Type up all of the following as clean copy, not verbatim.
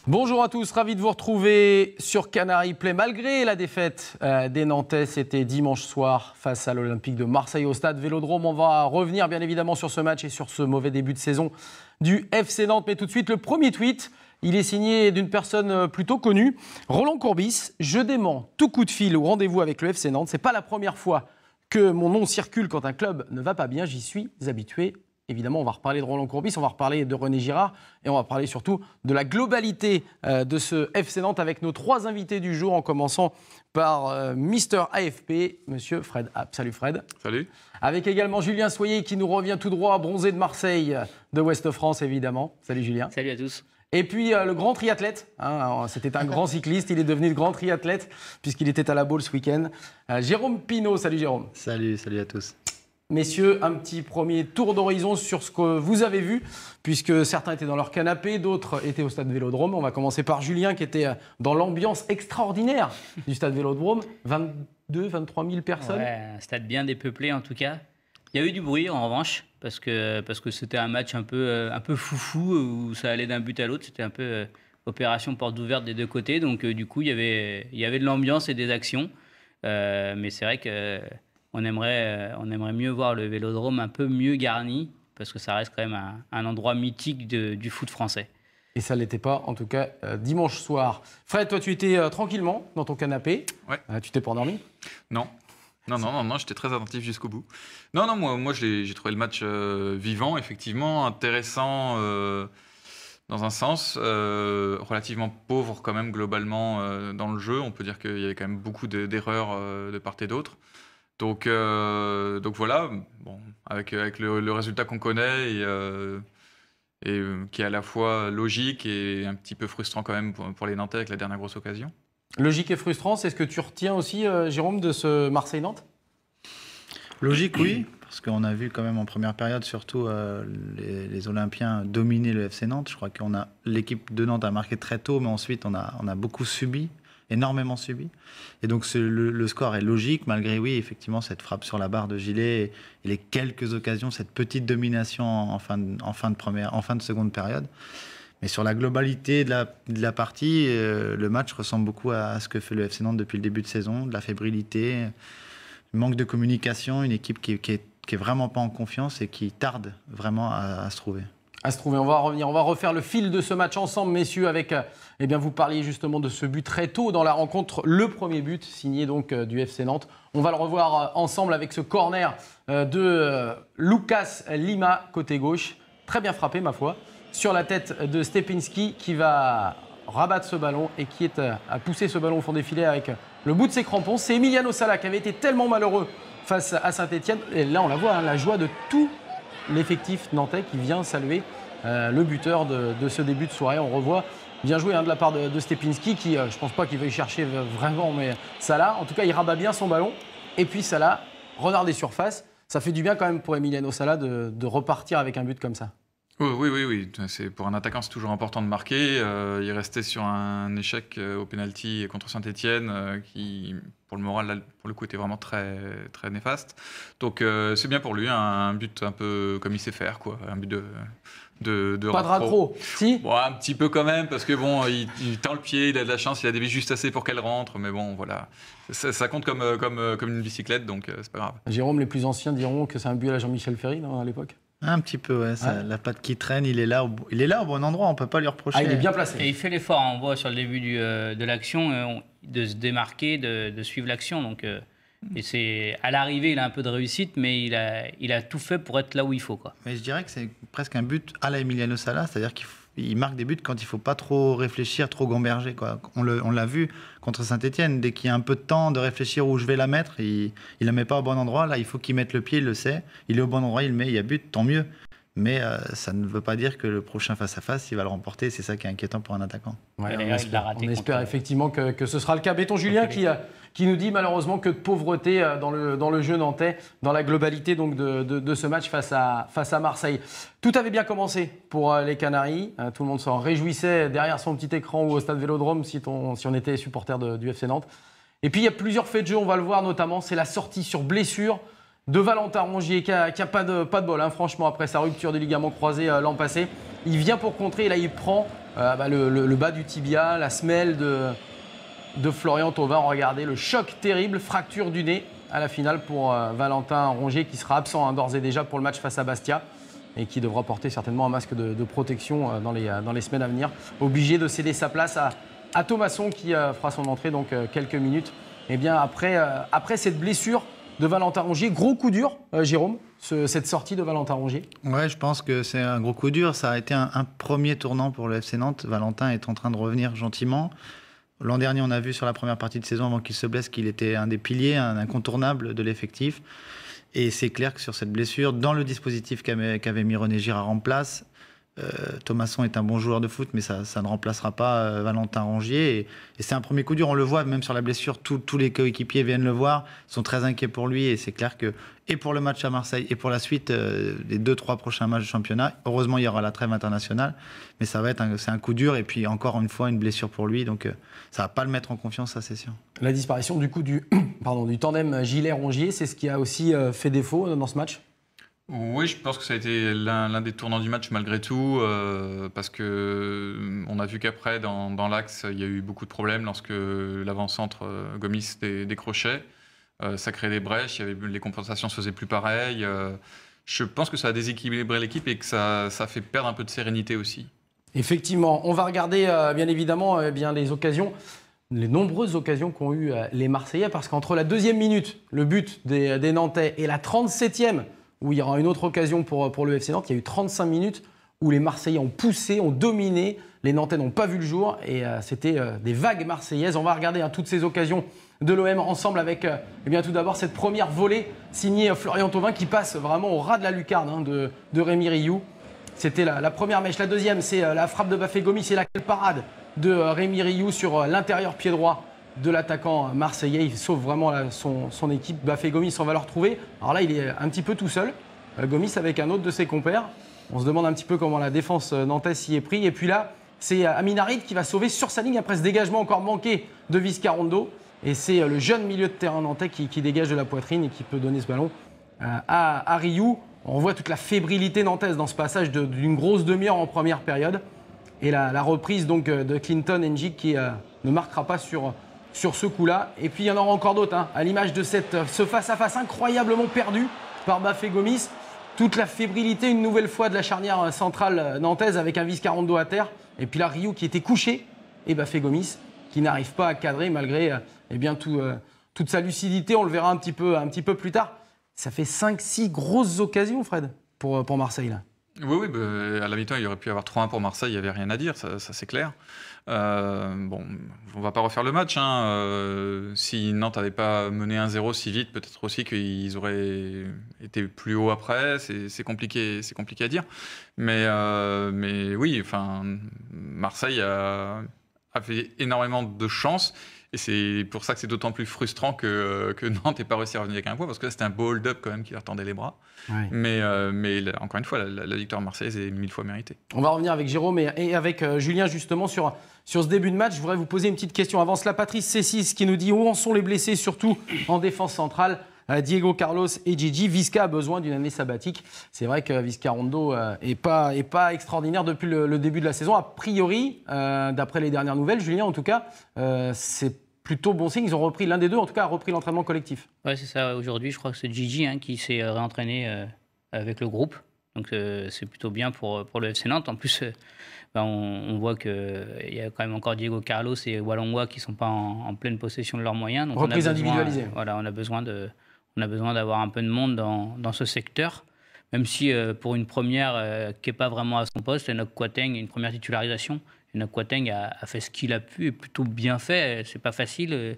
Bonjour à tous, ravi de vous retrouver sur Canary Play. Malgré la défaite des Nantais, c'était dimanche soir face à l'Olympique de Marseille au stade Vélodrome. On va revenir bien évidemment sur ce match et sur ce mauvais début de saison du FC Nantes. Mais tout de suite, le premier tweet, il est signé d'une personne plutôt connue. Roland Courbis, je dément tout coup de fil au rendez-vous avec le FC Nantes. C'est pas la première fois que mon nom circule quand un club ne va pas bien. J'y suis habitué. Évidemment, on va reparler de Roland Courbis, on va reparler de René Girard et on va parler surtout de la globalité de ce FC Nantes avec nos trois invités du jour, en commençant par Mister AFP, Monsieur Fred App. Salut Fred. Salut. Avec également Julien Soyer qui nous revient tout droit, bronzé de Marseille, de Ouest-France évidemment. Salut Julien. Salut à tous. Et puis le grand triathlète, c'était un grand cycliste, il est devenu le grand triathlète puisqu'il était à la Baule ce week-end. Jérôme Pinault, salut Jérôme. Salut à tous. Messieurs, un petit premier tour d'horizon sur ce que vous avez vu, puisque certains étaient dans leur canapé, d'autres étaient au stade Vélodrome. On va commencer par Julien, qui était dans l'ambiance extraordinaire du stade Vélodrome. 23 000 personnes. Ouais, un stade bien dépeuplé en tout cas. Il y a eu du bruit en revanche, parce que c'était un match un peu foufou, où ça allait d'un but à l'autre. C'était un peu opération porte ouverte des deux côtés. Donc du coup, il y avait de l'ambiance et des actions. Mais c'est vrai que... On aimerait mieux voir le Vélodrome un peu mieux garni, parce que ça reste quand même un endroit mythique du foot français. Et ça ne l'était pas, en tout cas, dimanche soir. Fred, toi, tu étais tranquillement dans ton canapé. Ouais. Tu t'es pas endormi ? Non, j'étais très attentif jusqu'au bout. Non, moi j'ai trouvé le match vivant, effectivement, intéressant dans un sens, relativement pauvre quand même globalement dans le jeu. On peut dire qu'il y avait quand même beaucoup d'erreurs de part et d'autre. Donc voilà, bon, avec le résultat qu'on connaît et qui est à la fois logique et un petit peu frustrant quand même pour les Nantais avec la dernière grosse occasion. Logique et frustrant, c'est ce que tu retiens aussi, Jérôme, de ce Marseille-Nantes ? Logique, oui, parce qu'on a vu quand même en première période surtout les Olympiens dominer le FC Nantes. Je crois que l'équipe de Nantes a marqué très tôt, mais ensuite on a beaucoup subi. Énormément subi. Et donc le score est logique, malgré, oui, effectivement, cette frappe sur la barre de Gilet et les quelques occasions, cette petite domination en fin de seconde période. Mais sur la globalité de la partie, le match ressemble beaucoup à ce que fait le FC Nantes depuis le début de saison, de la fébrilité, manque de communication, une équipe qui est vraiment pas en confiance et qui tarde vraiment à se trouver. On va revenir, on va refaire le fil de ce match ensemble, messieurs, avec, vous parliez justement de ce but très tôt dans la rencontre, le premier but signé donc du FC Nantes. On va le revoir ensemble avec ce corner de Lucas Lima, côté gauche, très bien frappé ma foi, sur la tête de Stepinski qui va rabattre ce ballon et qui a poussé ce ballon au fond des filets avec le bout de ses crampons. C'est Emiliano Sala qui avait été tellement malheureux face à Saint-Etienne. Et là on la voit, la joie de tout l'effectif nantais qui vient saluer le buteur de ce début de soirée. On revoit, bien joué de la part de Stepinski qui, je ne pense pas qu'il veuille chercher vraiment, mais Salah, en tout cas, il rabat bien son ballon. Et puis Salah, renard des surfaces. Ça fait du bien quand même pour Emiliano Sala de repartir avec un but comme ça. Oui. Pour un attaquant, c'est toujours important de marquer. Il restait sur un échec au pénalty contre Saint-Etienne qui, pour le moral, là, pour le coup, était vraiment très, très néfaste. Donc c'est bien pour lui, un but un peu comme il sait faire, quoi. Un but de pas de raccro, si bon, un petit peu quand même, parce que bon, il tend le pied, il a de la chance, il a dévié juste assez pour qu'elle rentre, mais bon, voilà. Ça compte comme une bicyclette, donc c'est pas grave. Jérôme, les plus anciens diront que c'est un but à la Jean-Michel Ferry, non, à l'époque ? Un petit peu, ouais. La patte qui traîne, il est là au bon endroit, on ne peut pas lui reprocher. Il est bien placé. Et il fait l'effort, on voit sur le début de l'action, de se démarquer, de suivre l'action. Donc, et c'est, à l'arrivée, il a un peu de réussite, mais il a tout fait pour être là où il faut, quoi. Mais je dirais que c'est presque un but à la Emiliano Sala, c'est-à-dire qu'il marque des buts quand il ne faut pas trop réfléchir, trop gamberger, quoi. On l'a vu contre Saint-Etienne, dès qu'il y a un peu de temps de réfléchir où je vais la mettre, il ne la met pas au bon endroit. Là, il faut qu'il mette le pied, il le sait. Il est au bon endroit, il le met, il y a but, tant mieux. Mais ça ne veut pas dire que le prochain face-à-face, il va le remporter. C'est ça qui est inquiétant pour un attaquant. Ouais, on espère effectivement que ce sera le cas. Béton Julien qui nous dit malheureusement que de pauvreté dans le jeu nantais, dans la globalité donc de ce match face à Marseille. Tout avait bien commencé pour les Canaries. Tout le monde s'en réjouissait derrière son petit écran ou au stade Vélodrome si on était supporter du FC Nantes. Et puis il y a plusieurs faits de jeu, on va le voir notamment. C'est la sortie sur blessure de Valentin Rongier qui a pas de bol, hein, franchement, après sa rupture des ligaments croisés l'an passé. Il vient pour contrer et là il prend le bas du tibia, la semelle de Florian Thauvin. Regardez le choc terrible, fracture du nez à la finale pour Valentin Rongier qui sera absent d'ores et déjà pour le match face à Bastia et qui devra porter certainement un masque de protection dans les semaines à venir. Obligé de céder sa place à Thomasson qui fera son entrée donc quelques minutes. Et bien après cette blessure de Valentin Rongier, gros coup dur, Jérôme, cette sortie de Valentin Rongier. Ouais, je pense que c'est un gros coup dur. Ça a été un premier tournant pour le FC Nantes. Valentin est en train de revenir gentiment. L'an dernier, on a vu sur la première partie de saison, avant qu'il se blesse, qu'il était un des piliers, un incontournable de l'effectif. Et c'est clair que sur cette blessure, dans le dispositif qu'avait mis René Girard en place, Thomasson est un bon joueur de foot, mais ça ne remplacera pas Valentin Rongier. Et c'est un premier coup dur, on le voit, même sur la blessure, tous les coéquipiers viennent le voir, sont très inquiets pour lui. Et c'est clair que, et pour le match à Marseille, et pour la suite, les 2-3 prochains matchs de championnat, heureusement, il y aura la trêve internationale, mais c'est un coup dur. Et puis, encore une fois, une blessure pour lui. Donc, ça ne va pas le mettre en confiance, ça, c'est sûr. La disparition du coup du tandem Gillet-Rongier, c'est ce qui a aussi fait défaut dans ce match. Oui, je pense que ça a été l'un des tournants du match malgré tout, parce que on a vu qu'après, dans l'axe, il y a eu beaucoup de problèmes lorsque l'avant-centre Gomis décrochait. Ça créait des brèches, les compensations se faisaient plus pareilles. Je pense que ça a déséquilibré l'équipe et que ça fait perdre un peu de sérénité aussi. Effectivement, on va regarder bien évidemment les nombreuses occasions qu'ont eu les Marseillais, parce qu'entre la 2e minute, le but des Nantais, et la 37e, où il y aura une autre occasion pour le FC Nantes, il y a eu 35 minutes où les Marseillais ont poussé, ont dominé, les Nantais n'ont pas vu le jour, et c'était des vagues marseillaises. On va regarder toutes ces occasions de l'OM ensemble avec tout d'abord cette première volée signée Florian Thauvin qui passe vraiment au ras de la lucarne de Rémi Rioux. C'était la première mèche. La deuxième, c'est la frappe de Bafé Gomis, c'est la parade de Rémi Rioux sur l'intérieur pied droit de l'attaquant marseillais. Il sauve vraiment son équipe. Bafé Gomis, on va le retrouver. Alors là, il est un petit peu tout seul. Gomis avec un autre de ses compères. On se demande un petit peu comment la défense nantaise s'y est pris. Et puis là, c'est Amin Harit qui va sauver sur sa ligne après ce dégagement encore manqué de Vizcarrondo. Et c'est le jeune milieu de terrain nantais qui dégage de la poitrine et qui peut donner ce ballon à Rioux. On voit toute la fébrilité nantaise dans ce passage d'une grosse demi-heure en première période. Et la reprise donc de Clinton N'Jik qui ne marquera pas sur ce coup-là. Et puis il y en aura encore d'autres, à l'image de ce face-à-face incroyablement perdu par Bafé Gomis. Toute la fébrilité une nouvelle fois de la charnière centrale nantaise avec un Vizcarrondo à terre. Et puis là, Rioux qui était couché et Bafé Gomis qui n'arrive pas à cadrer malgré toute sa lucidité. On le verra un petit peu plus tard. Ça fait 5-6 grosses occasions, Fred, pour Marseille là. Oui, à la mi-temps, il aurait pu y avoir 3-1 pour Marseille, il n'y avait rien à dire, ça c'est clair. On ne va pas refaire le match. Si Nantes n'avait pas mené 1-0 si vite, peut-être aussi qu'ils auraient été plus haut après. C'est compliqué à dire. Mais oui, Marseille a fait énormément de chance. Et c'est pour ça que c'est d'autant plus frustrant que Nantes n'ait pas réussi à revenir avec un point, parce que là, c'était un beau hold-up quand même qui leur tendait les bras. Ouais. Mais encore une fois, la victoire marseillaise est 1000 fois méritée. On va revenir avec Jérôme et avec Julien justement sur ce début de match. Je voudrais vous poser une petite question. Avant cela, Patrice Cessis qui nous dit où en sont les blessés, surtout en défense centrale. Diego Carlos et Gigi. Visca a besoin d'une année sabbatique. C'est vrai que Vizcarrondo n'est pas extraordinaire depuis le début de la saison. A priori, d'après les dernières nouvelles, Julien en tout cas, c'est plutôt bon signe. Ils ont repris, l'un des deux en tout cas, a repris l'entraînement collectif. Oui, c'est ça. Aujourd'hui, je crois que c'est Gigi qui s'est réentraîné avec le groupe. Donc c'est plutôt bien pour le FC Nantes. En plus, on voit qu'il y a quand même encore Diego Carlos et Walongwa qui ne sont pas en pleine possession de leurs moyens. Donc reprise individualisée. Voilà, on a besoin d'avoir un peu de monde dans ce secteur, même si pour une première qui n'est pas vraiment à son poste, Enoch Kouateng, une première titularisation, Enoch Kouateng a fait ce qu'il a pu et plutôt bien fait. C'est pas facile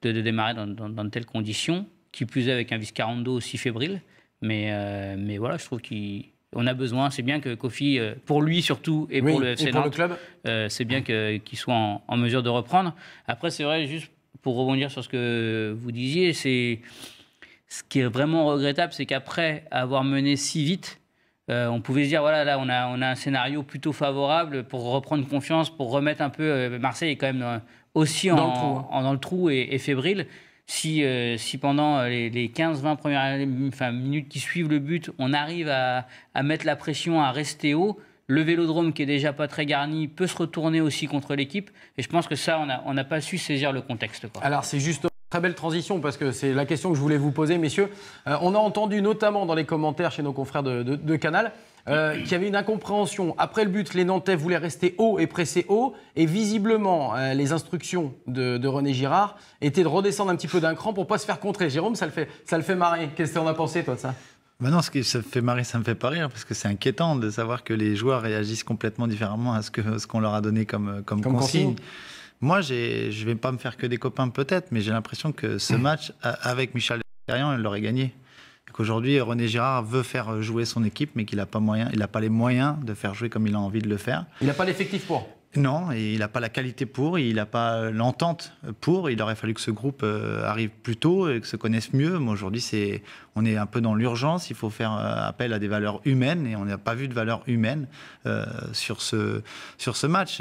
de démarrer dans de telles conditions, qui plus est avec un Vizcarrondo aussi fébrile. Mais voilà, je trouve qu'on a besoin. C'est bien que Kofi, pour lui surtout et pour le FC Nantes, le club, c'est bien qu'il soit en mesure de reprendre. Après, c'est vrai, juste pour rebondir sur ce que vous disiez, ce qui est vraiment regrettable, c'est qu'après avoir mené si vite, on pouvait se dire, voilà, là, on a un scénario plutôt favorable pour reprendre confiance, pour remettre un peu... Marseille est quand même aussi dans le trou et fébrile. Si pendant les 15-20 premières minutes qui suivent le but, on arrive à mettre la pression, à rester haut, Le Vélodrome, qui est déjà pas très garni, peut se retourner aussi contre l'équipe. Et je pense que ça, on n'a pas su saisir le contexte, quoi. Alors, c'est juste une très belle transition parce que c'est la question que je voulais vous poser, messieurs. On a entendu notamment dans les commentaires chez nos confrères de Canal qu'il y avait une incompréhension. Après le but, les Nantais voulaient rester haut et presser haut. Et visiblement, les instructions de René Girard étaient de redescendre un petit peu d'un cran pour ne pas se faire contrer. Jérôme, ça le fait marrer. Qu'est-ce que tu en as pensé, toi, de ça ? Bah non, ce qui ça me fait marrer, ça me fait pas rire, parce que c'est inquiétant de savoir que les joueurs réagissent complètement différemment à ce qu'on leur a donné comme consigne. Moi, je vais pas me faire que des copains peut-être, mais j'ai l'impression que ce match, avec Michel Descarriens, il l'aurait gagné. Et qu'aujourd'hui, René Girard veut faire jouer son équipe, mais qu'il n'a pas les moyens de faire jouer comme il a envie de le faire. Il n'a pas l'effectif pour. Non, et il n'a pas la qualité pour, il n'a pas l'entente pour. Il aurait fallu que ce groupe arrive plus tôt et que se connaisse mieux. Mais aujourd'hui, on est un peu dans l'urgence. Il faut faire appel à des valeurs humaines et on n'a pas vu de valeurs humaines sur ce match.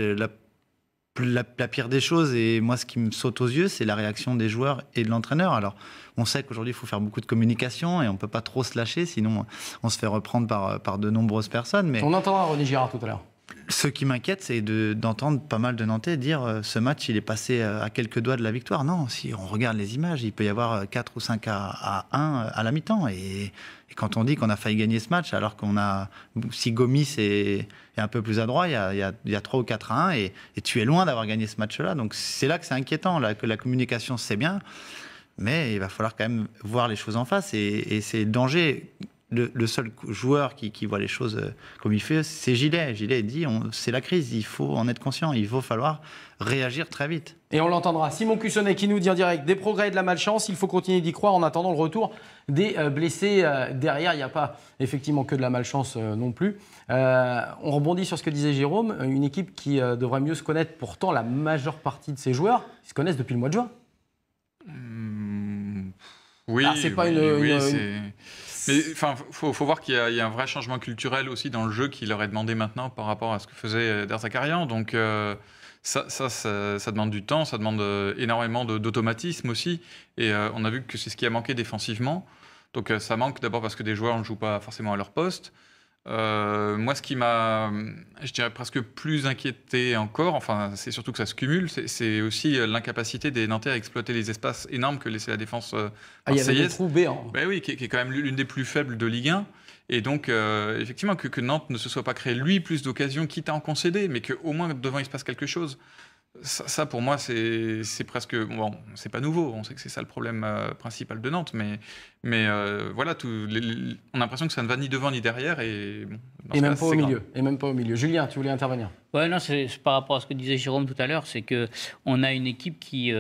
La pire des choses, et moi ce qui me saute aux yeux, c'est la réaction des joueurs et de l'entraîneur. Alors, on sait qu'aujourd'hui, il faut faire beaucoup de communication et on ne peut pas trop se lâcher, sinon on se fait reprendre par de nombreuses personnes. Mais on entendra René Girard tout à l'heure. Ce qui m'inquiète, c'est d'entendre pas mal de Nantais dire ce match, il est passé à quelques doigts de la victoire. Non, si on regarde les images, il peut y avoir 4 ou 5 à 1 à la mi-temps. Et quand on dit qu'on a failli gagner ce match, alors si Gomis est un peu plus adroit, il y a 3 ou 4 à 1 et tu es loin d'avoir gagné ce match-là. Donc c'est là que c'est inquiétant, là, que la communication, c'est bien, mais il va falloir quand même voir les choses en face et c'est le danger. Le seul joueur qui voit les choses comme il fait, c'est Gillet. Gillet dit, c'est la crise, il faut en être conscient, il va falloir réagir très vite. Et on l'entendra. Simon Cussonnet qui nous dit en direct, des progrès et de la malchance, il faut continuer d'y croire en attendant le retour des blessés derrière. Il n'y a pas effectivement que de la malchance non plus. On rebondit sur ce que disait Jérôme, une équipe qui devrait mieux se connaître. Pourtant, la majeure partie de ses joueurs, ils se connaissent depuis le mois de juin. Oui, alors, c'est pas Mais enfin, faut voir qu'il y a un vrai changement culturel aussi dans le jeu qui leur est demandé maintenant par rapport à ce que faisait Der Zakarian. Donc ça demande du temps, ça demande énormément d'automatisme aussi. Et on a vu que c'est ce qui a manqué défensivement. Donc ça manque d'abord parce que des joueurs ne jouent pas forcément à leur poste. Moi, ce qui m'a, je dirais, presque plus inquiété encore, enfin, c'est surtout que ça se cumule, c'est aussi l'incapacité des Nantais à exploiter les espaces énormes que laissait la défense il y avait des trous béants. Ben oui, qui est quand même l'une des plus faibles de Ligue 1. Et donc, effectivement, que Nantes ne se soit pas créé, lui, plus d'occasions, quitte à en concéder, mais qu'au moins, devant, il se passe quelque chose. Ça, pour moi, c'est presque... Bon, c'est pas nouveau, on sait que c'est ça le problème principal de Nantes, mais voilà, on a l'impression que ça ne va ni devant ni derrière, et même pas au milieu. Julien, tu voulais intervenir? Ouais, non, c'est par rapport à ce que disait Jérôme tout à l'heure, c'est qu'on a une équipe qui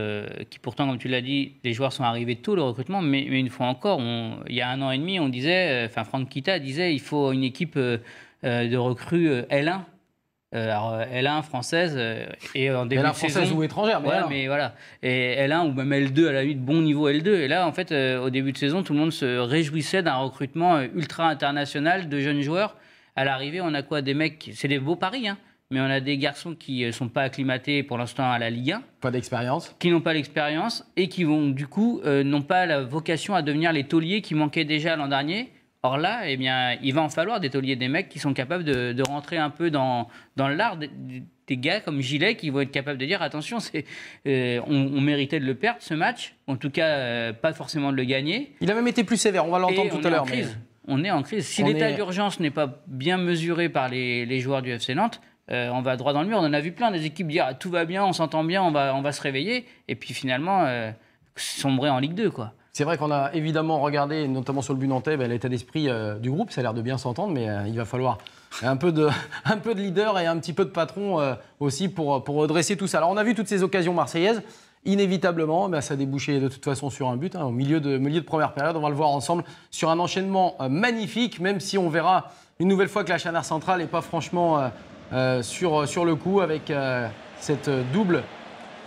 pourtant, comme tu l'as dit, les joueurs sont arrivés tôt, le recrutement, mais une fois encore, il y a 1 an et demi, on disait, Franck Kita disait, il faut une équipe de recrues L1. Alors L1 française et en début L1 de française saison ou étrangère, mais voilà, et L1 ou même L2 à la limite, bon niveau L2, et là en fait au début de saison tout le monde se réjouissait d'un recrutement ultra international de jeunes joueurs. À l'arrivée on a quoi, des mecs, c'est des beaux paris hein, mais on a des garçons qui sont pas acclimatés pour l'instant à la Ligue 1, pas d'expérience, qui n'ont pas l'expérience et qui vont du coup n'ont pas la vocation à devenir les tauliers qui manquaient déjà l'an dernier. Or là, eh bien, il va en falloir des tauliers, des mecs qui sont capables de rentrer un peu dans l'art, des gars comme Gillet qui vont être capables de dire attention, on méritait de le perdre ce match, en tout cas pas forcément de le gagner. Il a même été plus sévère, on va l'entendre tout à l'heure. On est en crise. Si l'état d'urgence n'est pas bien mesuré par les joueurs du FC Nantes, on va droit dans le mur. On en a vu plein des équipes dire tout va bien, on s'entend bien, on va se réveiller, et puis finalement sombrer en Ligue 2 quoi. C'est vrai qu'on a évidemment regardé, notamment sur le but nantais, l'état d'esprit du groupe. Ça a l'air de bien s'entendre, mais il va falloir un peu de leader et un petit peu de patron aussi pour redresser tout ça. Alors on a vu toutes ces occasions marseillaises. Inévitablement, ça a débouché de toute façon sur un but au milieu de première période. On va le voir ensemble sur un enchaînement magnifique, même si on verra une nouvelle fois que la charnière centrale n'est pas franchement sur le coup avec cette double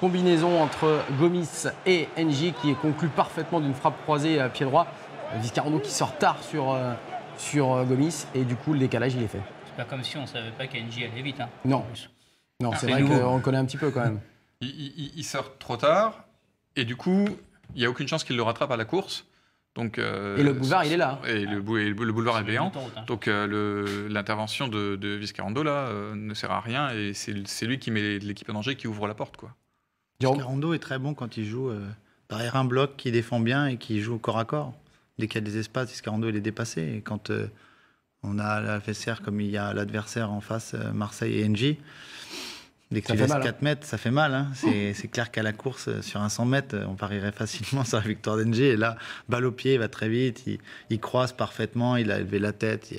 combinaison entre Gomis et NJ qui est conclue parfaitement d'une frappe croisée à pied droit. Vizcarrondo qui sort tard sur Gomis et du coup le décalage il est fait. C'est pas comme si on savait pas qu'NJ allait vite. Hein. Non, c'est vrai qu'on le connaît un petit peu quand même. Il sort trop tard et du coup il n'y a aucune chance qu'il le rattrape à la course. Donc, Et le boulevard, il est là. Et le boulevard est C'est béant. l'autoroute, hein. Donc l'intervention de Vizcarrondo là ne sert à rien et c'est lui qui met l'équipe en danger, qui ouvre la porte, quoi. Jérôme. Vizcarrondo est très bon quand il joue derrière un bloc qui défend bien et qui joue corps à corps. Dès qu'il y a des espaces, Vizcarrondo il est dépassé. Et quand on a l'adversaire comme il y a l'adversaire en face, Marseille et NJ, dès que Ça tu fait laisses mal, 4 mètres, ça fait mal. Hein. C'est clair qu'à la course, sur un 100 mètres, on parierait facilement sur la victoire d'NJ. Et là, balle au pied, il va très vite, il croise parfaitement, il a élevé la tête.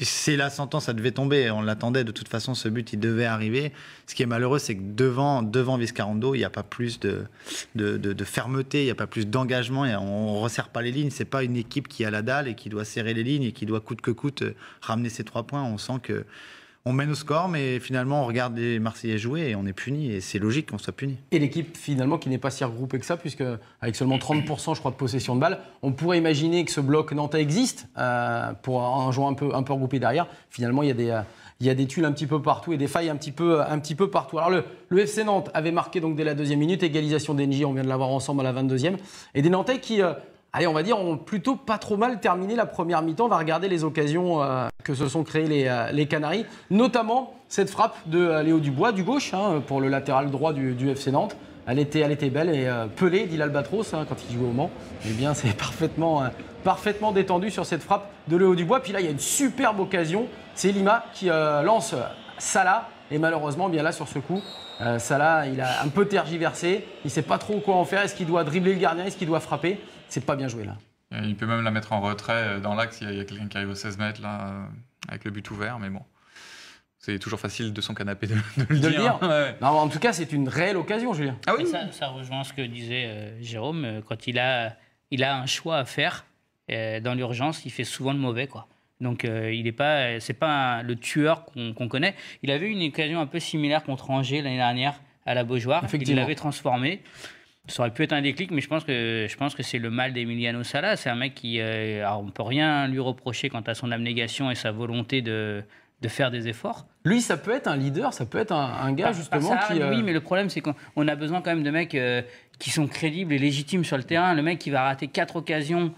C'est la sentence, ça devait tomber. On l'attendait de toute façon, ce but, il devait arriver. Ce qui est malheureux, c'est que devant Vizcarrondo, il n'y a pas plus de fermeté, il n'y a pas plus d'engagement. On ne resserre pas les lignes. Ce n'est pas une équipe qui a la dalle et qui doit serrer les lignes et qui doit coûte que coûte ramener ses 3 points. On sent que on mène au score, mais finalement, on regarde les Marseillais jouer et on est puni. Et c'est logique qu'on soit puni. Et l'équipe, finalement, qui n'est pas si regroupée que ça, puisque avec seulement 30%, je crois, de possession de balle, on pourrait imaginer que ce bloc nantais existe pour un joueur un peu regroupé derrière. Finalement, il y a des tuiles un petit peu partout et des failles un petit peu partout. Alors, le FC Nantes avait marqué donc dès la 2e minute, égalisation d'Engie, on vient de l'avoir ensemble à la 22e. Et des Nantais qui, allez, on va dire, ont plutôt pas trop mal terminé la première mi-temps. On va regarder les occasions que se sont créées les Canaries, notamment cette frappe de Léo Dubois, du gauche, pour le latéral droit du FC Nantes. Elle était belle et Pelé, dit l'Albatros, quand il jouait au Mans, eh bien, c'est parfaitement détendu sur cette frappe de Léo Dubois. Puis là, il y a une superbe occasion. C'est Lima qui lance Salah. Et malheureusement, bien là, sur ce coup, Salah, il a un peu tergiversé. Il ne sait pas trop quoi en faire. Est-ce qu'il doit dribbler le gardien? Est-ce qu'il doit frapper? C'est pas bien joué là. Il peut même la mettre en retrait dans l'axe. Il y a quelqu'un qui arrive aux 16 mètres là, avec le but ouvert, mais bon. C'est toujours facile de son canapé de le dire. Ouais. Non, en tout cas, c'est une réelle occasion, Julien. Ah oui. Et ça rejoint ce que disait Jérôme. Quand il a un choix à faire dans l'urgence, il fait souvent le mauvais, quoi. Donc c'est pas le tueur qu'on connaît. Il avait une occasion un peu similaire contre Angers l'année dernière à la Beaujoire. Il l'avait transformé. Ça aurait pu être un déclic, mais je pense que c'est le mal d'Emiliano Sala. C'est un mec qui, alors on peut rien lui reprocher quant à son abnégation et sa volonté de faire des efforts. Lui, ça peut être un leader, ça peut être un gars justement qui... Oui, mais le problème, c'est qu'on a besoin quand même de mecs qui sont crédibles et légitimes sur le terrain. Le mec qui va rater 4 occasions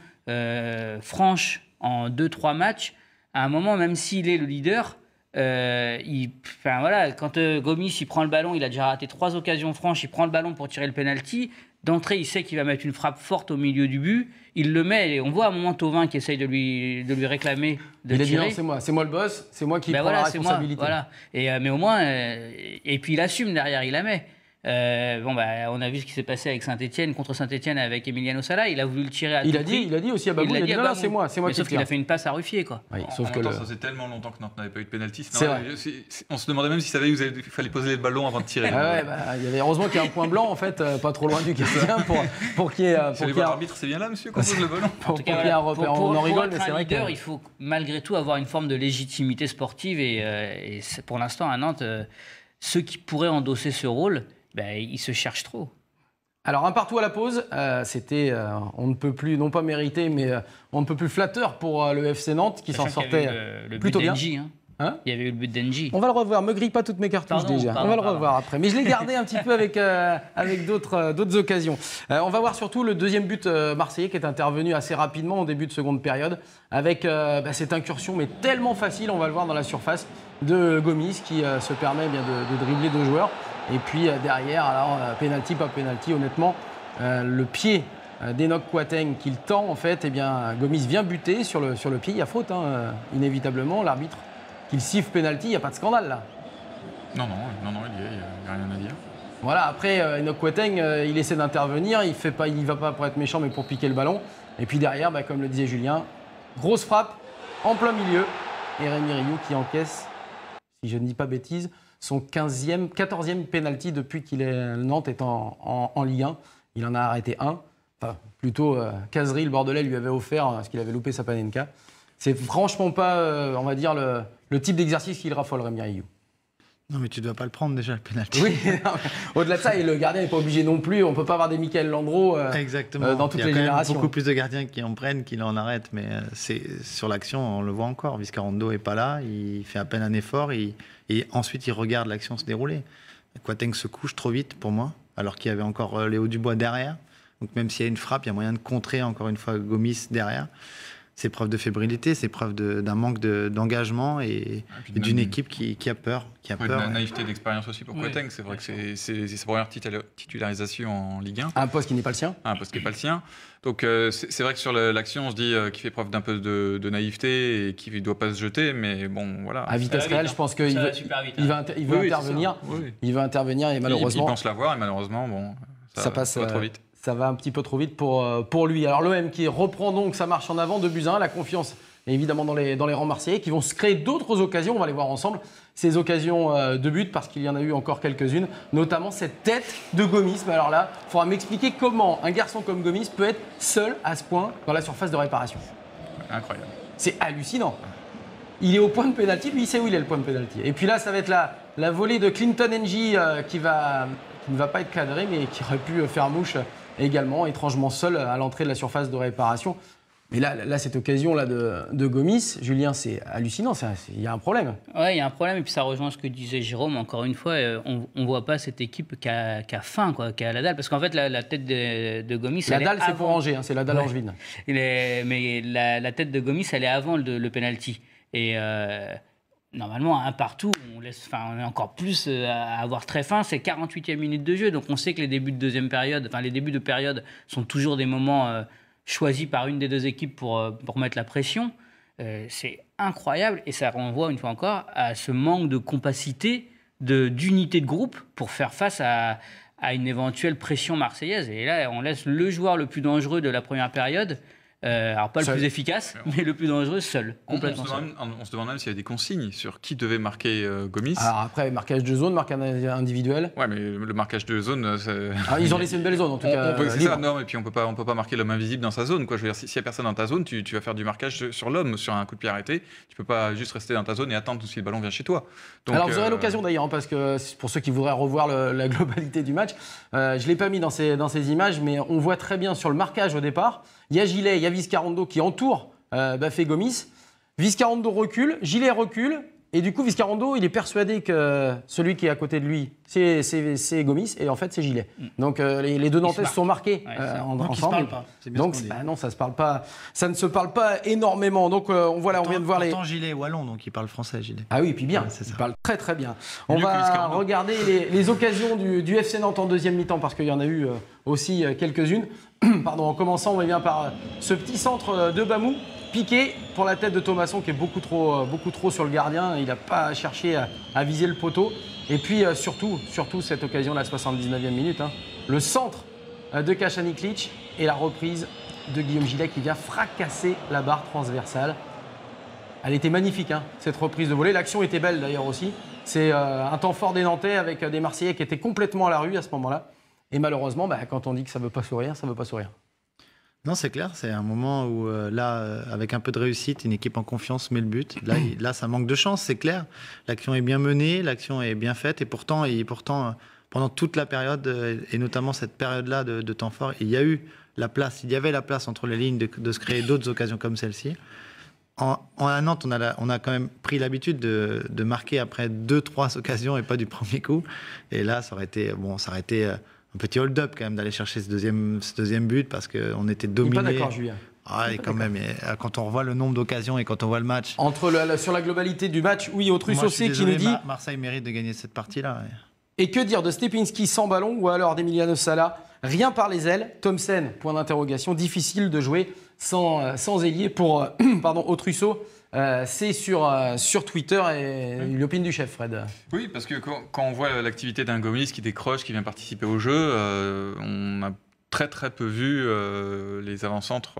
franches en 2-3 matchs, à un moment, même s'il est le leader, quand Gomis il prend le ballon, il a déjà raté 3 occasions franches, il prend le ballon pour tirer le penalty. D'entrée, il sait qu'il va mettre une frappe forte au milieu du but. Il le met et on voit à un moment Thauvin qui essaye de lui réclamer de il tirer. Dit non, c'est moi le boss, c'est moi qui prends la responsabilité. Mais au moins, et puis il assume derrière, il la met. On a vu ce qui s'est passé avec Saint-Etienne, contre Saint-Etienne avec Emiliano Sala. Il a voulu le tirer à tout prix. Il a dit aussi à Babou, non, c'est moi qui sauf qu'il a fait une passe à Ruffier, quoi. Oui, sauf que ça faisait tellement longtemps que Nantes n'avait pas eu de pénalty. C'est on se demandait même s'il savait qu'il fallait poser les ballons avant de tirer. Il y avait heureusement qu'il y a un point blanc en fait, pas trop loin du gardien pour qu'il y ait. L'arbitre, c'est bien là, monsieur, qu'on pose le ballon. En tout cas, on en rigole, mais c'est vrai que il faut malgré tout avoir une forme de légitimité sportive et pour l'instant à Nantes, ceux qui pourraient endosser ce rôle, ils se cherchent trop. Alors, un partout à la pause, c'était, on ne peut plus, non pas mérité, mais on ne peut plus flatteur pour le FC Nantes qui s'en sortait plutôt bien. Il y avait eu le but d'Engie. On va le revoir, me grille pas toutes mes cartouches déjà. On va le revoir après. Mais je l'ai gardé un petit peu avec d'autres occasions. On va voir surtout le deuxième but marseillais qui est intervenu assez rapidement au début de seconde période avec cette incursion, mais tellement facile, on va le voir dans la surface, de Gomis qui se permet de dribbler 2 joueurs. Et puis derrière, alors penalty, pas penalty, honnêtement, le pied d'Enoch Kouateng qu'il tend en fait, Gomis vient buter sur le pied, il y a faute inévitablement, l'arbitre qu'il siffle penalty, il n'y a pas de scandale là. Non, il n'y a rien à dire. Voilà, après Enoch Kouateng, il essaie d'intervenir, il va pas pour être méchant mais pour piquer le ballon. Et puis derrière, comme le disait Julien, grosse frappe en plein milieu et Rémi Rioux qui encaisse, si je ne dis pas bêtise, son 14e penalty depuis Nantes est en Ligue 1. Il en a arrêté un. Enfin, plutôt, Cazerie, le Bordelais, lui avait offert parce qu'il avait loupé sa Panenka. C'est franchement pas, on va dire, le type d'exercice qu'il raffole, Rémi Rioux. Non, mais tu ne dois pas le prendre déjà, le penalty. Oui, au-delà de ça, et le gardien n'est pas obligé non plus. On ne peut pas avoir des Michael Landreau dans toutes les générations. Il y a quand même beaucoup plus de gardiens qui en prennent qu'il en arrêtent. Mais sur l'action, on le voit encore. Vizcarrondo n'est pas là. Il fait à peine un effort. Et ensuite, il regarde l'action se dérouler. Kouateng se couche trop vite pour moi, alors qu'il y avait encore Léo Dubois derrière. Donc même s'il y a une frappe, il y a moyen de contrer encore une fois Gomis derrière. C'est preuve de fébrilité, c'est preuve d'un manque d'engagement et d'une équipe qui a peur. Une naïveté d'expérience aussi pour Koueteng. C'est vrai que c'est sa première titularisation en Ligue 1. Un poste qui n'est pas le sien. Un poste qui n'est pas le sien. Donc c'est vrai que sur l'action, on se dit qu'il fait preuve d'un peu de naïveté et qu'il ne doit pas se jeter, mais bon, voilà. À vitesse réelle, je pense qu'il va intervenir. Il va intervenir et malheureusement... Il pense l'avoir et malheureusement, bon, ça passe trop vite. Ça va un petit peu trop vite pour lui. Alors l'OM qui reprend donc sa marche en avant, 2-1, la confiance évidemment dans les rangs marseillais qui vont se créer d'autres occasions, on va les voir ensemble, ces occasions de but parce qu'il y en a eu encore quelques-unes, notamment cette tête de Gomis. Mais alors là, il faudra m'expliquer comment un garçon comme Gomis peut être seul à ce point dans la surface de réparation. Incroyable. C'est hallucinant. Il est au point de pénalty, puis il sait où il est le point de pénalty. Et puis là, ça va être la volée de Clinton Ng qui ne va pas être cadrée, mais qui aurait pu faire mouche également, étrangement seul à l'entrée de la surface de réparation. Mais là cette occasion-là de Gomis, Julien, c'est hallucinant, il y a un problème. Oui, il y a un problème, et puis ça rejoint ce que disait Jérôme, encore une fois, on ne voit pas cette équipe qui a faim, qui a la dalle, parce qu'en fait, la tête de Gomis... La dalle, c'est pour Angers, c'est la dalle angevine. Mais la tête de Gomis, elle est avant le penalty. Et... normalement, un partout, on est encore plus à avoir très faim. C'est 48e minute de jeu, donc on sait que les débuts de période sont toujours des moments choisis par une des deux équipes pour mettre la pression. C'est incroyable et ça renvoie une fois encore à ce manque de compacité, d'unité de groupe pour faire face à une éventuelle pression marseillaise. Et là, on laisse le joueur le plus dangereux de la première période. Alors pas le plus efficace, mais le plus dangereux seul, complètement seul. On se demande même s'il y a des consignes sur qui devait marquer Gomis. Alors après, marquage de zone, marquage individuel. Ouais, mais le marquage de zone, ils ont laissé une belle zone en tout cas. C'est ça, non, et puis on peut pas marquer l'homme invisible dans sa zone, quoi. Je veux dire, s'il y a personne dans ta zone, tu vas faire du marquage sur l'homme, sur un coup de pied arrêté. Tu peux pas juste rester dans ta zone et attendre si le ballon vient chez toi. Donc, alors vous aurez l'occasion d'ailleurs, parce que pour ceux qui voudraient revoir la globalité du match, je l'ai pas mis dans ces images, mais on voit très bien sur le marquage au départ. Il y a Gillet, il y a Vizcarrondo qui entoure Bafé Gomis. Vizcarrondo recule, Gillet recule, et du coup Vizcarrondo, il est persuadé que celui qui est à côté de lui, c'est Gomis, et en fait c'est Gillet. Donc les deux Nantais se sont marqués ensemble. Ils se parlent pas. Donc non, ça se parle pas. Ça ne se parle pas énormément. Donc on vient de voir pourtant Gillet est wallon, donc il parle français, Gillet. Ah oui, et puis bien, il parle très très bien. On va regarder les occasions du FC Nantes en deuxième mi-temps, parce qu'il y en a eu aussi quelques-unes. Pardon, en commençant, on vient par ce petit centre de Bamou, piqué pour la tête de Thomasson qui est beaucoup trop sur le gardien. Il n'a pas cherché à viser le poteau. Et puis surtout cette occasion, la 79e minute, le centre de Kachaniklic et la reprise de Guillaume Gillet qui vient fracasser la barre transversale. Elle était magnifique, cette reprise de volée. L'action était belle d'ailleurs aussi. C'est un temps fort des Nantais avec des Marseillais qui étaient complètement à la rue à ce moment-là. Et malheureusement, quand on dit que ça ne veut pas sourire, ça ne veut pas sourire. Non, c'est clair, c'est un moment où avec un peu de réussite, une équipe en confiance met le but. Là, ça manque de chance, c'est clair. L'action est bien menée, l'action est bien faite, et pourtant pendant toute la période, et notamment cette période-là de temps fort, il y avait la place entre les lignes de se créer d'autres occasions comme celle-ci. À Nantes, on a quand même pris l'habitude de marquer après 2-3 occasions et pas du premier coup. Et là, ça aurait été un petit hold-up quand même d'aller chercher ce deuxième but parce qu'on était dominé. Je ne suis pas d'accord, Julien. Ah, et quand même, quand on revoit le nombre d'occasions et quand on voit le match. Sur la globalité du match, oui, Autrus aussi qui nous dit. Marseille mérite de gagner cette partie-là. Et que dire de Stepinski sans ballon ou alors d'Emiliano Sala? Rien par les ailes. Thomsen, point d'interrogation. Difficile de jouer sans ailier pour Autrusso. C'est sur Twitter et l'opinion du chef, Fred. Oui, parce que quand on voit l'activité d'un Gomis qui décroche, qui vient participer au jeu, on a très très peu vu les avant-centres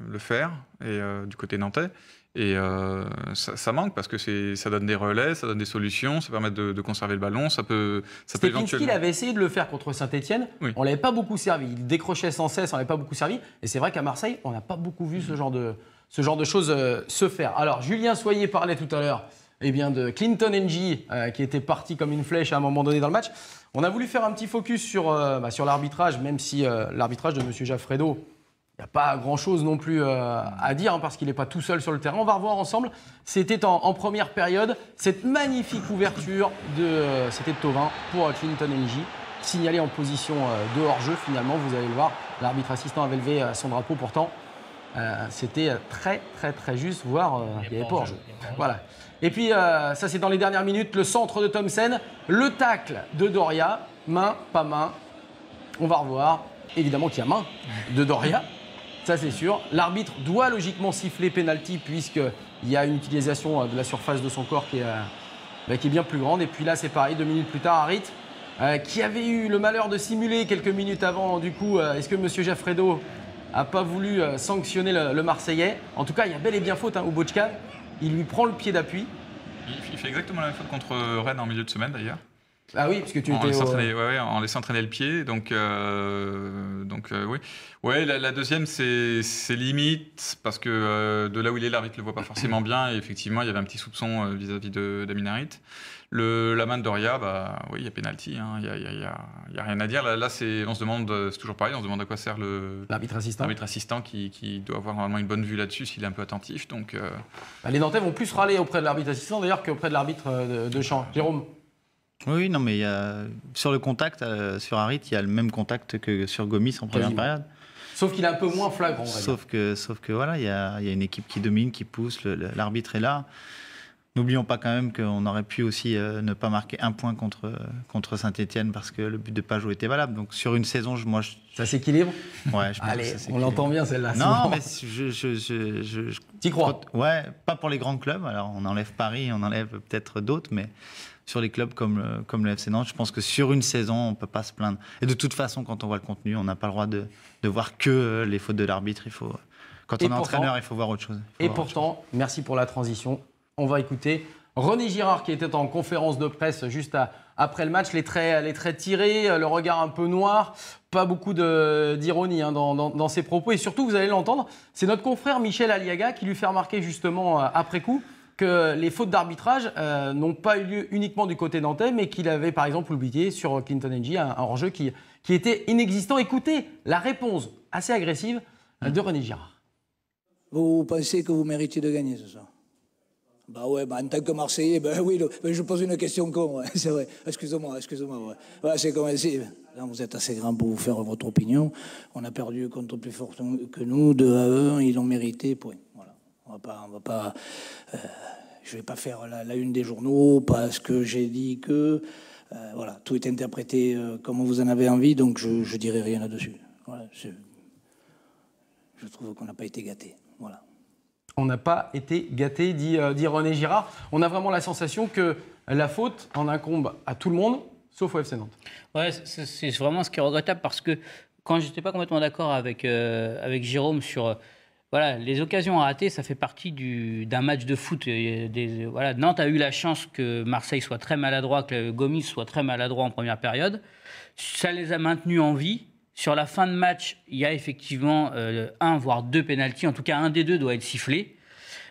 le faire et, du côté nantais. Et ça manque parce que ça donne des relais, ça donne des solutions, ça permet de conserver le ballon, ça peut éventuellement... Il avait essayé de le faire contre Saint-Etienne, oui. On ne l'avait pas beaucoup servi. Il décrochait sans cesse, on ne l'avait pas beaucoup servi. Et c'est vrai qu'à Marseille, on n'a pas beaucoup vu ce genre de choses se faire. Alors, Julien Soyer parlait tout à l'heure de Clinton Ng, qui était parti comme une flèche à un moment donné dans le match. On a voulu faire un petit focus sur l'arbitrage, même si l'arbitrage de M. Jaffredo, il n'y a pas grand-chose non plus à dire, parce qu'il n'est pas tout seul sur le terrain. On va revoir ensemble. C'était en première période, cette magnifique ouverture c'était de Thauvin pour Clinton Ng, signalé en position de hors-jeu. Finalement, vous allez le voir, L'arbitre assistant avait levé son drapeau, pourtant c'était très juste, voire il n'y avait pas hors-jeu. Voilà. Et puis ça c'est dans les dernières minutes, le centre de Thomsen, le tacle de Doria, main, pas main, on va revoir. Évidemment qu'il y a main de Doria, ça c'est sûr. L'arbitre doit logiquement siffler pénalty puisqu'il y a une utilisation de la surface de son corps qui est bien plus grande. Et puis là c'est pareil, 2 minutes plus tard, Harit, qui avait eu le malheur de simuler quelques minutes avant, du coup, est-ce que M. Jaffredo n'a pas voulu sanctionner le Marseillais? En tout cas, il y a bel et bien faute, Ubochkan. Il lui prend le pied d'appui. Il fait exactement la même faute contre Rennes en milieu de semaine d'ailleurs. Ah oui, parce que tu en étais... en laissant traîner le pied. Donc oui. Ouais, la deuxième, c'est limite, parce que de là où il est, l'arbitre ne le voit pas forcément bien. Et effectivement, il y avait un petit soupçon vis-à-vis d'Amin Harit. La main de Doria, oui, il y a pénalty. Il n'y a rien à dire. Là on se demande, c'est toujours pareil, on se demande à quoi sert l'arbitre assistant qui doit avoir normalement une bonne vue là-dessus s'il est un peu attentif. Donc, les Nantais vont plus râler auprès de l'arbitre assistant d'ailleurs qu'auprès de l'arbitre de champ. Jérôme? Oui, non, mais sur le contact, sur Harit, il y a le même contact que sur Gomis en première période. Sauf qu'il est un peu moins flagrant. Sauf que voilà, il y a une équipe qui domine, qui pousse, l'arbitre est là. N'oublions pas quand même qu'on aurait pu aussi ne pas marquer un point contre Saint-Etienne parce que le but de Pajot était valable. Donc sur une saison, ça s'équilibre. Ouais, je pense allez, que ça on l'entend bien celle-là. Non, mais t'y crois? Ouais, pas pour les grands clubs. Alors on enlève Paris, on enlève peut-être d'autres, mais sur les clubs comme le FC Nantes, je pense que sur une saison, on ne peut pas se plaindre. Et de toute façon, quand on voit le contenu, on n'a pas le droit de voir que les fautes de l'arbitre. Quand on est entraîneur, il faut voir autre chose. Merci pour la transition. On va écouter René Girard qui était en conférence de presse juste après le match. Les traits tirés, le regard un peu noir, pas beaucoup d'ironie dans ses propos. Et surtout, vous allez l'entendre, c'est notre confrère Michel Aliaga qui lui fait remarquer justement après coup que les fautes d'arbitrage n'ont pas eu lieu uniquement du côté nantais, mais qu'il avait par exemple oublié sur Clinton Ng un hors-jeu qui était inexistant. Écoutez la réponse assez agressive de René Girard. Vous pensez que vous méritez de gagner ce soir? En tant que Marseillais, oui, je pose une question con, ouais, c'est vrai. Excusez-moi, ouais. Ouais, c'est comme si, là, vous êtes assez grand pour vous faire votre opinion. On a perdu contre plus fort que nous, 2-1, ils l'ont mérité, point. Voilà. On va pas, je vais pas faire la une des journaux parce que j'ai dit que, voilà, tout est interprété comme vous en avez envie, donc je dirai rien là-dessus. Voilà, je trouve qu'on n'a pas été gâtés, voilà. On n'a pas été gâtés, dit René Girard. On a vraiment la sensation que la faute en incombe à tout le monde, sauf au FC Nantes. Ouais, c'est vraiment ce qui est regrettable parce que quand je n'étais pas complètement d'accord avec Jérôme sur les occasions ratées, ça fait partie d'un match de foot. Nantes a eu la chance que Marseille soit très maladroit, que Gomis soit très maladroit en première période. Ça les a maintenus en vie. Sur la fin de match, il y a effectivement 1 voire 2 pénaltys. En tout cas, un des deux doit être sifflé.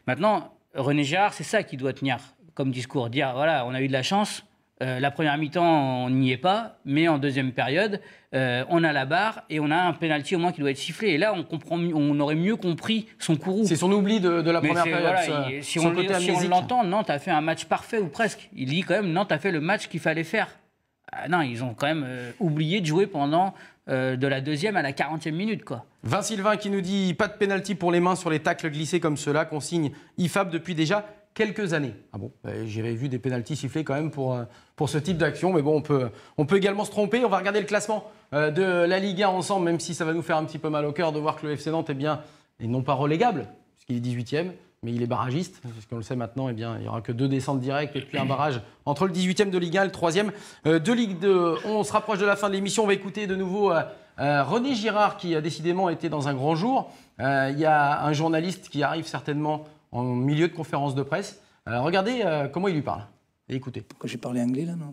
Maintenant, René Girard, c'est ça qu'il doit tenir comme discours. Dire, voilà, on a eu de la chance. La première mi-temps, on n'y est pas. Mais en deuxième période, on a la barre et on a un pénalty au moins qui doit être sifflé. Et là, on aurait mieux compris son courroux. C'est son oubli de la première période. Si on l'entend, Nantes a fait un match parfait ou presque. Il dit quand même, Nantes a fait le match qu'il fallait faire. Non, ils ont quand même oublié de jouer pendant de la 2e à la 40e minute, quoi. Vince Sylvain qui nous dit pas de pénalty pour les mains sur les tacles glissés comme cela, consigne IFAB depuis déjà quelques années. Ah bon, j'avais vu des pénaltys sifflés quand même pour ce type d'action, mais bon, on peut également se tromper. On va regarder le classement de la Ligue 1 ensemble, même si ça va nous faire un petit peu mal au cœur de voir que le FC Nantes est non pas relégable, puisqu'il est 18e, mais il est barragiste, parce qu'on le sait maintenant, il n'y aura que 2 descentes directes et puis un barrage entre le 18e de Ligue 1 et le 3e de Ligue 2. On se rapproche de la fin de l'émission, on va écouter de nouveau René Girard qui a décidément été dans un grand jour. Il y a un journaliste qui arrive certainement en milieu de conférence de presse. Regardez comment il lui parle. Et écoutez. Pourquoi j'ai parlé anglais là, non?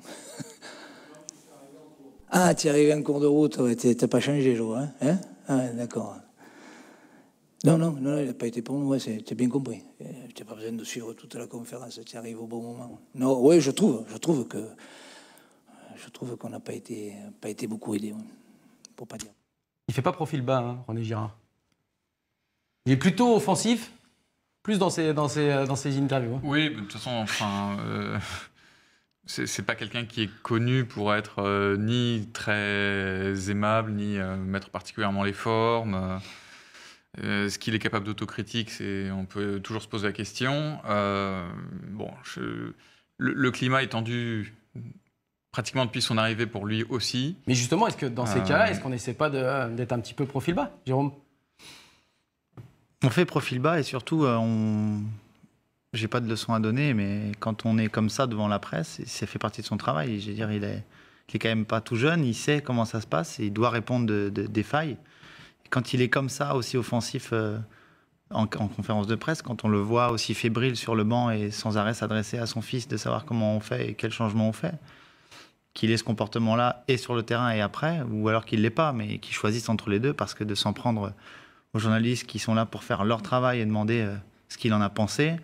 Ah, tu es arrivé en cours de route, ouais, t'as pas changé, je vois. Hein? Ah, d'accord. Non, il n'a pas été pour nous, ouais, t'as bien compris. Tu n'as pas besoin de suivre toute la conférence, tu arrives au bon moment. Non, ouais, je trouve qu'on n'a pas été beaucoup aidé, pour pas dire. Il fait pas profil bas, René Girard. Il est plutôt offensif, plus dans ses interviews. Oui, de toute façon, c'est pas quelqu'un qui est connu pour être ni très aimable, ni mettre particulièrement les formes. Ce qu'il est capable d'autocritique, on peut toujours se poser la question. Le climat est tendu pratiquement depuis son arrivée pour lui aussi. Mais justement, est-ce que dans ces cas-là, est-ce qu'on n'essaie pas d'être un petit peu profil bas, Jérôme? On fait profil bas et surtout, j'ai pas de leçon à donner, mais quand on est comme ça devant la presse, ça fait partie de son travail. Je veux dire, il est quand même pas tout jeune, il sait comment ça se passe et il doit répondre des failles. Et quand il est comme ça, aussi offensif en conférence de presse, quand on le voit aussi fébrile sur le banc et sans arrêt s'adresser à son fils de savoir comment on fait et quel changement on fait, qu'il ait ce comportement-là et sur le terrain et après, ou alors qu'il ne l'ait pas, mais qu'il choisisse entre les deux, parce que de s'en prendre aux journalistes qui sont là pour faire leur travail et demander ce qu'il en a pensé,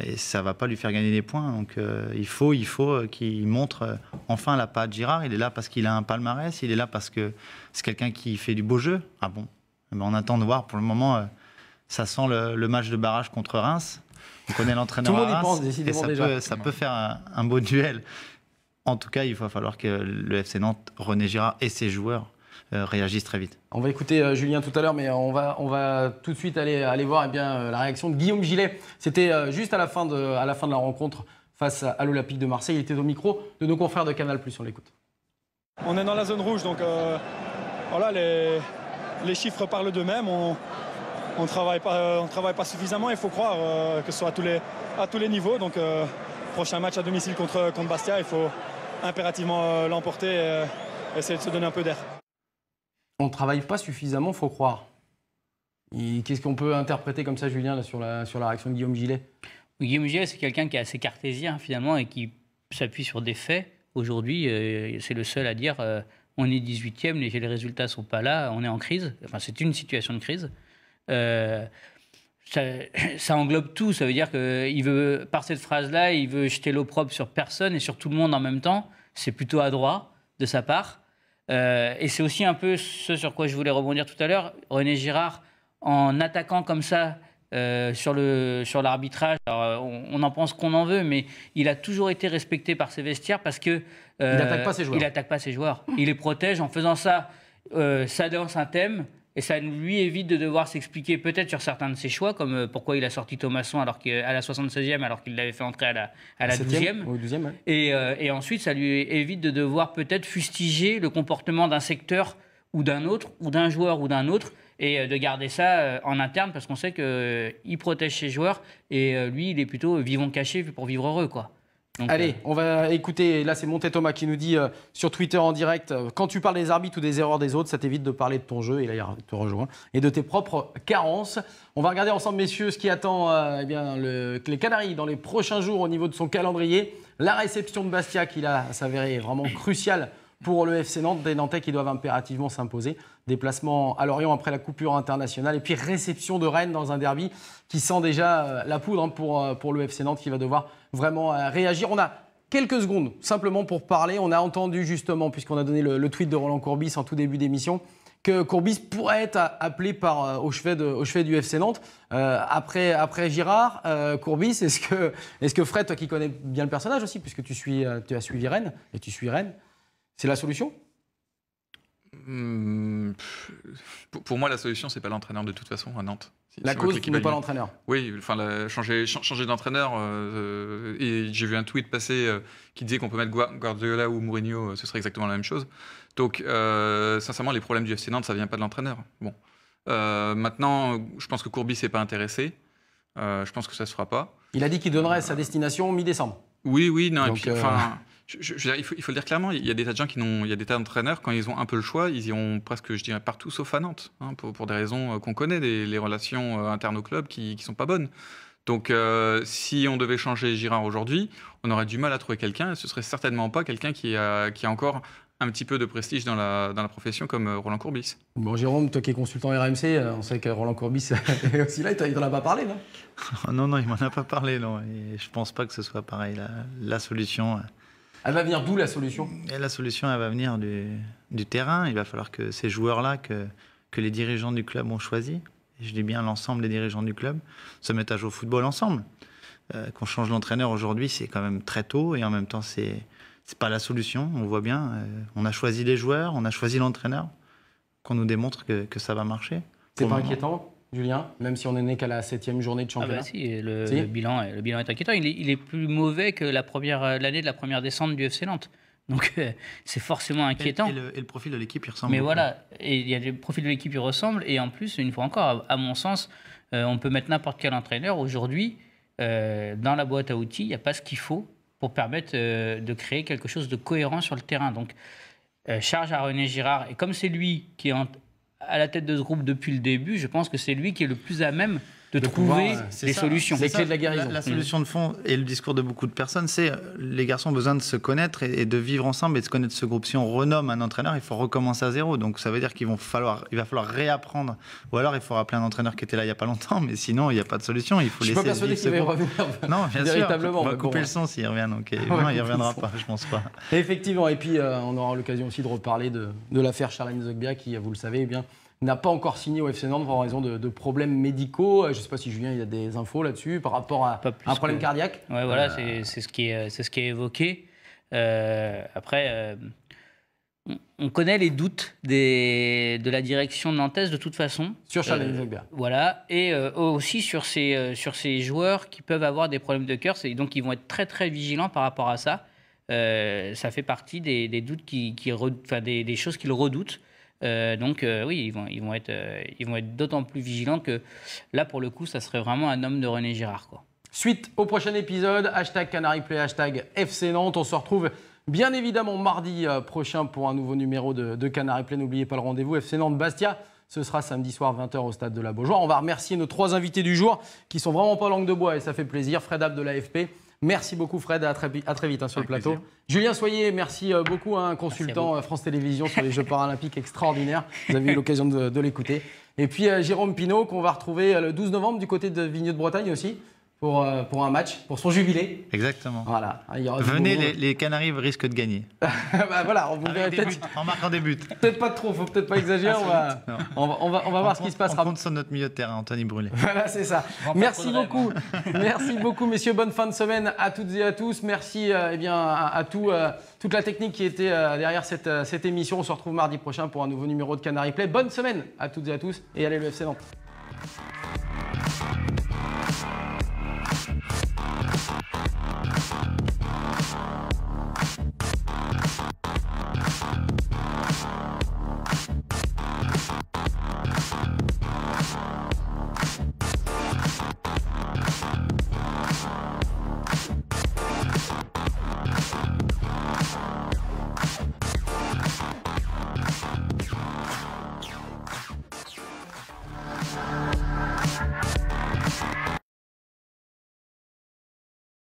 et ça ne va pas lui faire gagner des points. Donc il faut qu'il montre enfin la patte. Girard, il est là parce qu'il a un palmarès, il est là parce que c'est quelqu'un qui fait du beau jeu. Ah bon, mais on attend de voir. Pour le moment, ça sent le match de barrage contre Reims. On connaît l'entraîneur à Reims. Tout le monde y pense, décidément, déjà. Ça peut faire un beau duel. En tout cas, il va falloir que le FC Nantes, René Girard et ses joueurs réagissent très vite. On va écouter Julien tout à l'heure, mais on va tout de suite aller voir la réaction de Guillaume Gillet. C'était juste à la fin de la rencontre face à l'Olympique de Marseille. Il était au micro de nos confrères de Canal+, on l'écoute. On est dans la zone rouge, donc voilà, les chiffres parlent d'eux-mêmes. On travaille pas suffisamment, il faut croire, que ce soit à tous les niveaux. Donc prochain match à domicile contre Bastia, il faut impérativement l'emporter et essayer de se donner un peu d'air. On ne travaille pas suffisamment, faut croire. Qu'est-ce qu'on peut interpréter comme ça, Julien, là, sur la réaction de Guillaume Gillet? Guillaume Gillet, c'est quelqu'un qui est assez cartésien, finalement, et qui s'appuie sur des faits. Aujourd'hui, c'est le seul à dire on est 18e, les résultats ne sont pas là, on est en crise. Enfin, c'est une situation de crise. Ça englobe tout. Ça veut dire qu'il veut, par cette phrase-là, il veut jeter l'opprobre sur personne et sur tout le monde en même temps. C'est plutôt adroit de sa part. Et c'est aussi un peu ce sur quoi je voulais rebondir tout à l'heure. René Girard, en attaquant comme ça sur l'arbitrage, on en pense qu'on en veut, mais il a toujours été respecté par ses vestiaires parce que il n'attaque pas ses joueurs. Il n'attaque pas ses joueurs. Il les protège. En faisant ça, ça lance un thème. Et ça lui évite de devoir s'expliquer peut-être sur certains de ses choix, comme pourquoi il a sorti Thomasson à la 76e alors qu'il l'avait fait entrer à la 12e. Au 12e, ouais. Et ensuite, ça lui évite de devoir peut-être fustiger le comportement d'un secteur ou d'un autre, ou d'un joueur ou d'un autre, et de garder ça en interne parce qu'on sait qu'il protège ses joueurs et lui, il est plutôt vivons cachés pour vivre heureux, quoi. Donc, allez, on va écouter, là c'est Monté Thomas qui nous dit sur Twitter en direct, quand tu parles des arbitres ou des erreurs des autres, ça t'évite de parler de ton jeu, et là il te rejoint, et de tes propres carences. On va regarder ensemble, messieurs, ce qui attend les Canaries dans les prochains jours au niveau de son calendrier. La réception de Bastia qui là s'avérait vraiment cruciale pour le FC Nantes, des Nantais qui doivent impérativement s'imposer. Déplacement à Lorient après la coupure internationale, et puis réception de Rennes dans un derby qui sent déjà la poudre pour le FC Nantes qui va devoir vraiment réagir. On a quelques secondes simplement pour parler. On a entendu justement, puisqu'on a donné le tweet de Roland Courbis en tout début d'émission, que Courbis pourrait être appelé au chevet du FC Nantes. Après Girard, Courbis, est-ce que Fred, toi qui connais bien le personnage aussi, puisque tu as suivi Rennes, et tu suis Rennes, c'est la solution? Pour moi, la solution, c'est pas l'entraîneur de toute façon à Nantes. La cause n'est pas l'entraîneur. Oui, enfin, changer d'entraîneur. Et j'ai vu un tweet passer qui disait qu'on peut mettre Guardiola ou Mourinho, ce serait exactement la même chose. Donc, sincèrement, les problèmes du FC Nantes, ça vient pas de l'entraîneur. Bon, maintenant, je pense que Courbis n'est pas intéressé. Je pense que ça se fera pas. Il a dit qu'il donnerait sa destination mi-décembre. Oui, non. Donc, et puis, il faut le dire clairement, il y a des tas de gens il y a des tas d'entraîneurs, quand ils ont un peu le choix, ils iront presque, je dirais, partout sauf à Nantes, hein, pour des raisons qu'on connaît, les relations internes au club qui sont pas bonnes. Donc, si on devait changer Girard aujourd'hui, on aurait du mal à trouver quelqu'un, et ce serait certainement pas quelqu'un qui a encore un petit peu de prestige dans la profession comme Roland Courbis. Bon, Jérôme, toi qui es consultant RMC, on sait que Roland Courbis est aussi là, il t'en a pas parlé, non? Non, il m'en a pas parlé, non. Et je pense pas que ce soit pareil. La solution... Elle va venir d'où, la solution? Et la solution, elle va venir du terrain. Il va falloir que ces joueurs-là, que les dirigeants du club ont choisis, et je dis bien l'ensemble des dirigeants du club, se mettent à jouer au football ensemble. qu'on change l'entraîneur aujourd'hui, c'est quand même très tôt et en même temps, c'est pas la solution. On voit bien, on a choisi les joueurs, on a choisi l'entraîneur, qu'on nous démontre que ça va marcher. C'est pas inquiétant, Julien, même si on est né qu'à la 7e journée de championnat? Si, le bilan est inquiétant. Il est plus mauvais que l'année de la première descente du FC Nantes. Donc c'est forcément inquiétant. Et le profil de l'équipe, il ressemble. Mais beaucoup. voilà, et il y a le profil de l'équipe, il ressemble. Et en plus, une fois encore, à mon sens, on peut mettre n'importe quel entraîneur. Aujourd'hui, dans la boîte à outils, il n'y a pas ce qu'il faut pour permettre de créer quelque chose de cohérent sur le terrain. Donc, charge à René Girard. Et comme c'est lui qui est à la tête de ce groupe depuis le début, je pense que c'est lui qui est le plus à même de trouver les solutions. Les clés de la guérison. La solution de fond et le discours de beaucoup de personnes, c'est les garçons ont besoin de se connaître et de vivre ensemble et de se connaître ce groupe. Si on renomme un entraîneur, il faut recommencer à zéro. Donc ça veut dire qu'il va falloir réapprendre. Ou alors il faut rappeler un entraîneur qui était là il n'y a pas longtemps, mais sinon il n'y a pas de solution. Il faut je ne suis pas persuadé qu'il va y revenir. Non, bien véritablement. Sûr. On va couper le son s'il revient. Donc il ne reviendra pas, je ne pense pas. Effectivement. Et puis on aura l'occasion aussi de reparler de l'affaire Charles Zogbia qui, vous le savez, n'a pas encore signé au FC Nantes en raison de problèmes médicaux. Je ne sais pas si Julien il y a des infos là-dessus par rapport à un problème cardiaque. Ouais, voilà, c'est ce qui est évoqué. Après, on connaît les doutes de la direction nantaise de toute façon. Sur Charles Zogbia. Voilà, et aussi sur ces joueurs qui peuvent avoir des problèmes de cœur. Donc ils vont être très très vigilants par rapport à ça. Ça fait partie des doutes des choses qu'ils redoutent. Oui, ils vont être d'autant plus vigilants que là, pour le coup, ça serait vraiment un homme de René Girard, quoi. Suite au prochain épisode, #CanaryPlay, #FC Nantes. On se retrouve bien évidemment mardi prochain pour un nouveau numéro de CanaryPlay. N'oubliez pas le rendez-vous FC Nantes-Bastia. Ce sera samedi soir 20h au stade de la Beaujoire. On va remercier nos 3 invités du jour qui sont vraiment pas langue de bois et ça fait plaisir. Fred Abt de l'AFP. Merci beaucoup Fred, à très vite sur le plateau. Plaisir. Julien Soyer, merci beaucoup, un consultant France Télévisions sur les Jeux Paralympiques extraordinaire. Vous avez eu l'occasion de l'écouter. Et puis Jérôme Pinault, qu'on va retrouver le 12 novembre du côté de Vigneux de Bretagne aussi, pour un match, pour son jubilé. Exactement. Voilà. Venez, les Canaries risquent de gagner. Bah voilà, on vous verra peut-être. En marquant des buts. Peut-être pas trop, faut peut-être pas exagérer. On va voir ce qui se passera. On compte sur notre milieu de terrain, Anthony Brûlé. Voilà, c'est ça. Merci beaucoup. Merci beaucoup, messieurs. Bonne fin de semaine à toutes et à tous. Merci à toute la technique qui était derrière cette émission. On se retrouve mardi prochain pour un nouveau numéro de Canary Play. Bonne semaine à toutes et à tous et allez le FC Nantes.